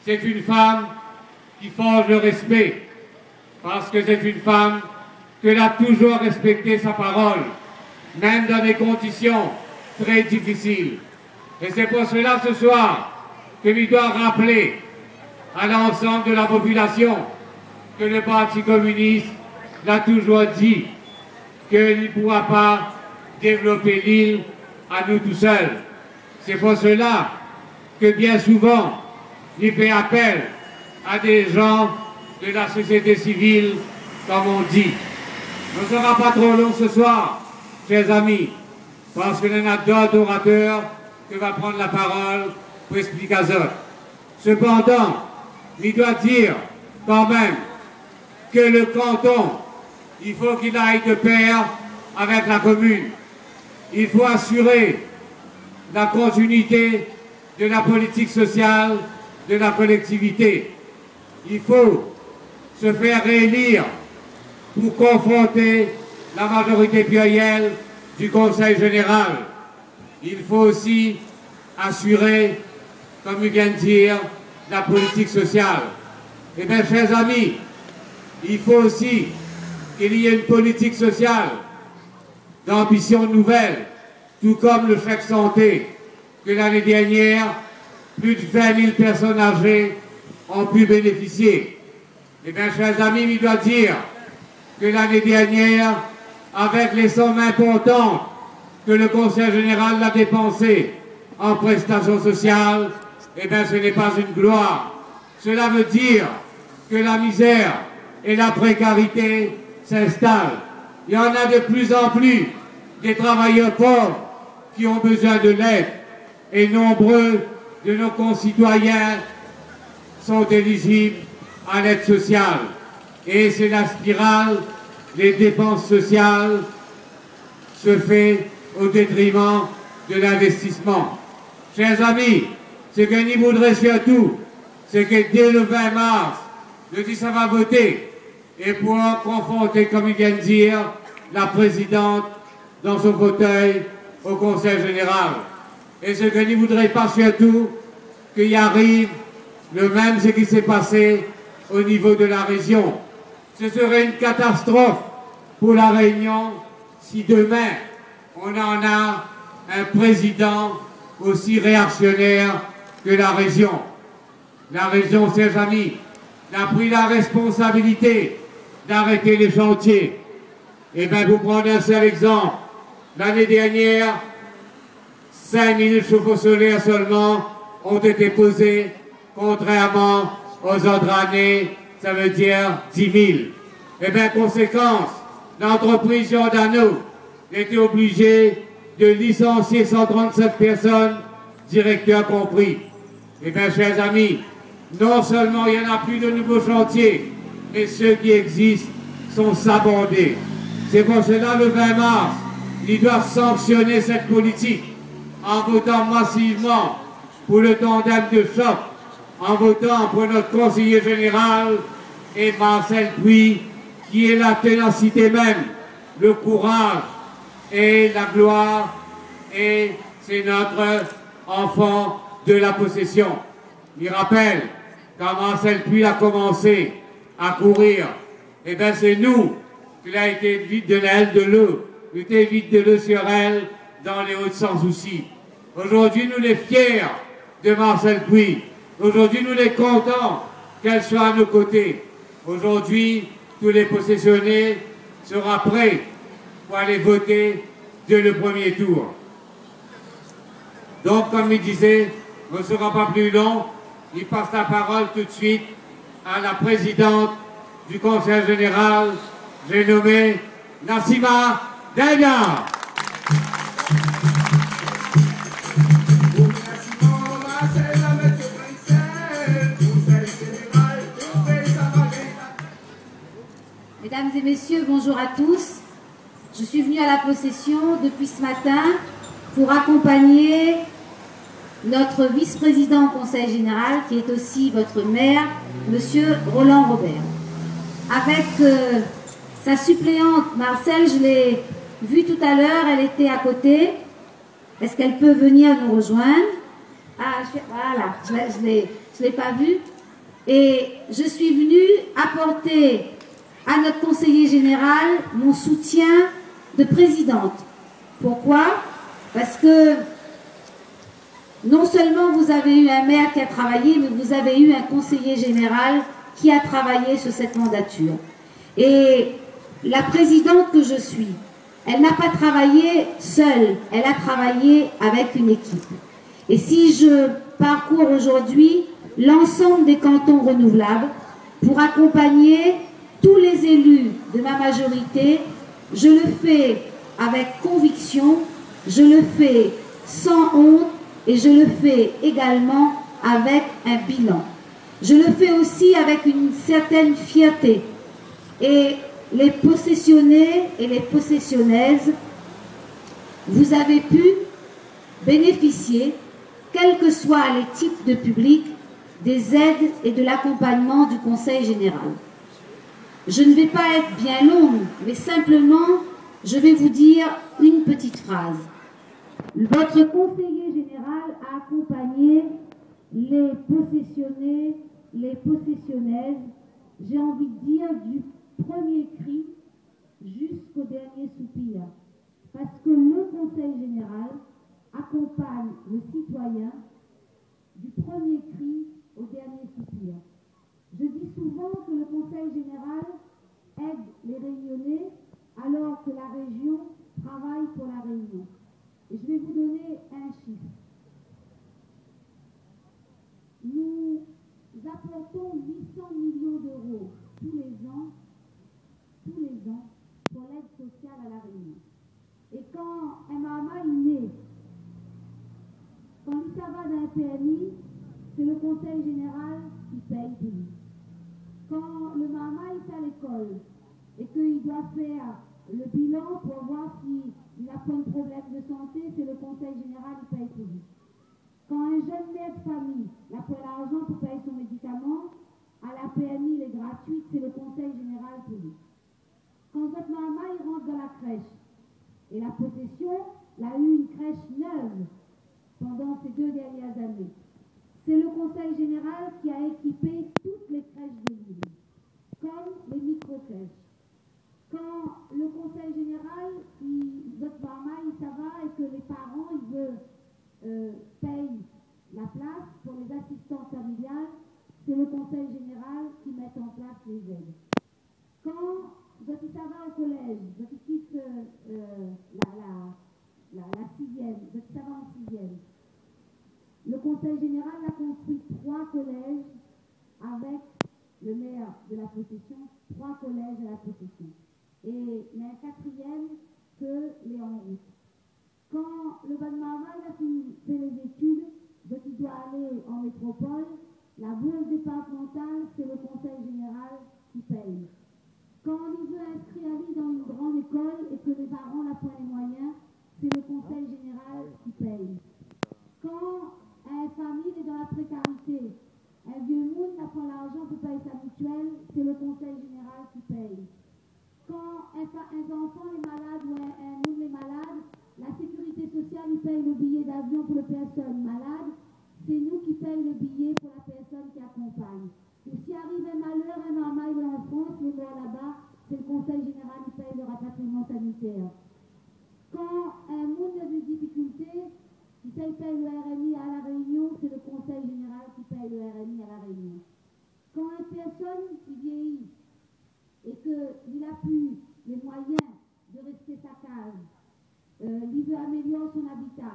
c'est une femme qui forge le respect, parce que c'est une femme qui a toujours respecté sa parole, même dans des conditions très difficiles. Et c'est pour cela ce soir que lui doit rappeler à l'ensemble de la population que le Parti communiste l'a toujours dit qu'il ne pourra pas développer l'île à nous tout seuls. C'est pour cela que bien souvent, il fait appel à des gens de la société civile, comme on dit. Ce ne sera pas trop long ce soir, chers amis, parce qu'il y en a d'autres orateurs qui vont prendre la parole pour expliquer ça. Cependant, il doit dire quand même que le canton, il faut qu'il aille de pair avec la commune. Il faut assurer la continuité de la politique sociale de la collectivité. Il faut se faire réélire pour confronter la majorité plurielle du Conseil général. Il faut aussi assurer, comme il vient de dire, la politique sociale. Eh bien, chers amis, il faut aussi qu'il y ait une politique sociale d'ambition nouvelle, tout comme le chèque santé, que l'année dernière, plus de 20 000 personnes âgées ont pu bénéficier. Eh bien, chers amis, il doit dire que l'année dernière, avec les sommes importantes que le Conseil général a dépensées en prestations sociales, eh bien, ce n'est pas une gloire. Cela veut dire que la misère et la précarité s'installent. Il y en a de plus en plus des travailleurs pauvres qui ont besoin de l'aide et nombreux de nos concitoyens sont éligibles à l'aide sociale. Et c'est la spirale des dépenses sociales se fait au détriment de l'investissement. Chers amis, ce que nous voudrions surtout, c'est que dès le 20 mars, le 10 ça va voter et pouvoir confronter, comme il vient de dire, la présidente dans son fauteuil au Conseil général. Et ce que nous voudrions pas surtout, qu'il y arrive le même ce qui s'est passé au niveau de la région. Ce serait une catastrophe pour la Réunion si demain on en a un président aussi réactionnaire que la région. La région, chers amis, a pris la responsabilité d'arrêter les chantiers. Et bien, vous prenez un seul exemple. L'année dernière, 5 000 chauffe-eau solaires seulement ont été posés, contrairement aux autres années, ça veut dire 10 000. Et bien, conséquence, l'entreprise Giordano était obligée de licencier 137 personnes, directeurs compris. Et bien, chers amis, non seulement il n'y en a plus de nouveaux chantiers, mais ceux qui existent sont sabordés. C'est pour cela, le 20 mars, ils doivent sanctionner cette politique en votant massivement pour le tandem de choc, en votant pour notre conseiller général et Marcel Puy, qui est la ténacité même, le courage et la gloire, et c'est notre enfant de la possession. Il rappelle, quand Marcel Puy a commencé à courir, eh bien c'est nous qui a été vite de l'aile de l'eau, qui était vite de l'eau sur elle dans les Hauts sans souci. Aujourd'hui, nous les fiers de Marcel Puy. Aujourd'hui, nous les contents qu'elle soit à nos côtés. Aujourd'hui, tous les possessionnés seront prêts pour aller voter dès le premier tour. Donc, comme il disait, on ne sera pas plus long. Il passe la parole tout de suite à la présidente du Conseil général, j'ai nommé Nassima Denia. Mesdames et messieurs, bonjour à tous. Je suis venue à la possession depuis ce matin pour accompagner notre vice-président au Conseil général, qui est aussi votre maire, monsieur Roland Robert. Avec sa suppléante Marcel, je l'ai vue tout à l'heure, elle était à côté. Est-ce qu'elle peut venir nous rejoindre? Ah, voilà, je ne l'ai pas vue. Et je suis venue apporter à notre conseiller général mon soutien de présidente. Pourquoi? Parce que non seulement vous avez eu un maire qui a travaillé, mais vous avez eu un conseiller général qui a travaillé sur cette mandature. Et la présidente que je suis, elle n'a pas travaillé seule, elle a travaillé avec une équipe. Et si je parcours aujourd'hui l'ensemble des cantons renouvelables pour accompagner tous les élus de ma majorité, je le fais avec conviction, je le fais sans honte et je le fais également avec un bilan. Je le fais aussi avec une certaine fierté. Et les possessionnés et les possessionnaises, vous avez pu bénéficier, quels que soient les types de publics, des aides et de l'accompagnement du Conseil général. Je ne vais pas être bien longue, mais simplement, je vais vous dire une petite phrase. Votre conseiller général a accompagné les possessionnés, les possessionnaises, j'ai envie de dire, du premier cri jusqu'au dernier soupir. Parce que le Conseil général accompagne le citoyen du premier cri au dernier soupir. Je dis souvent que le Conseil général aide les Réunionnais alors que la région travaille pour la Réunion. Et je vais vous donner un chiffre. Nous apportons 800 millions d'euros tous les ans pour l'aide sociale à la Réunion. Et quand un maman est né, quand il s'en va d'un PMI, c'est le Conseil général qui paye pour lui. Quand le maman est à l'école et qu'il doit faire le bilan pour voir s'il n'a pas un problème de santé, c'est le Conseil général qui paye pour lui. Quand un jeune mère de famille n'a pas l'argent pour payer son médicament, à la PMI, il est gratuite, c'est le Conseil général pour lui. Quand votre maman il rentre dans la crèche, et la possession, il a eu une crèche neuve pendant ces 2 dernières années. C'est le Conseil général qui a équipé toutes les crèches de l'île, comme les micro-crèches. Quand le Conseil général, votre maman, ça va et que les parents, payent la place pour les assistantes familiales, c'est le Conseil général qui met en place les aides. Quand ça va au collège, quitte la sixième, ça va en sixième, le Conseil général a construit 3 collèges avec le maire de la possession, 3 collèges à la possession. Et il y a un 4e que les en route. Quand le bon maman a fait les études, donc il doit aller en métropole, la bourse départementale, c'est le Conseil général qui paye. Quand on veut inscrire un dans une grande école et que les parents n'ont pas les moyens, c'est le Conseil général qui paye. Quand une famille est dans la précarité, un vieux monde n'a pas l'argent pour payer sa mutuelle, c'est le Conseil général qui paye. Quand un enfant est malade ou un monde est malade, la sécurité sociale il paye le billet d'avion pour la personne malade, c'est nous qui payons le billet pour la personne qui accompagne. Et si arrive un malheur, un maman il est en France, il est mort là-bas, c'est le Conseil général qui paye le rapatriement sanitaire. Quand un monde a des difficultés, qui paye le RMI à la Réunion, c'est le Conseil général qui paye le RMI à la Réunion. Quand une personne qui vieillit et qu'il n'a plus les moyens de rester sa case, il veut améliorer son habitat,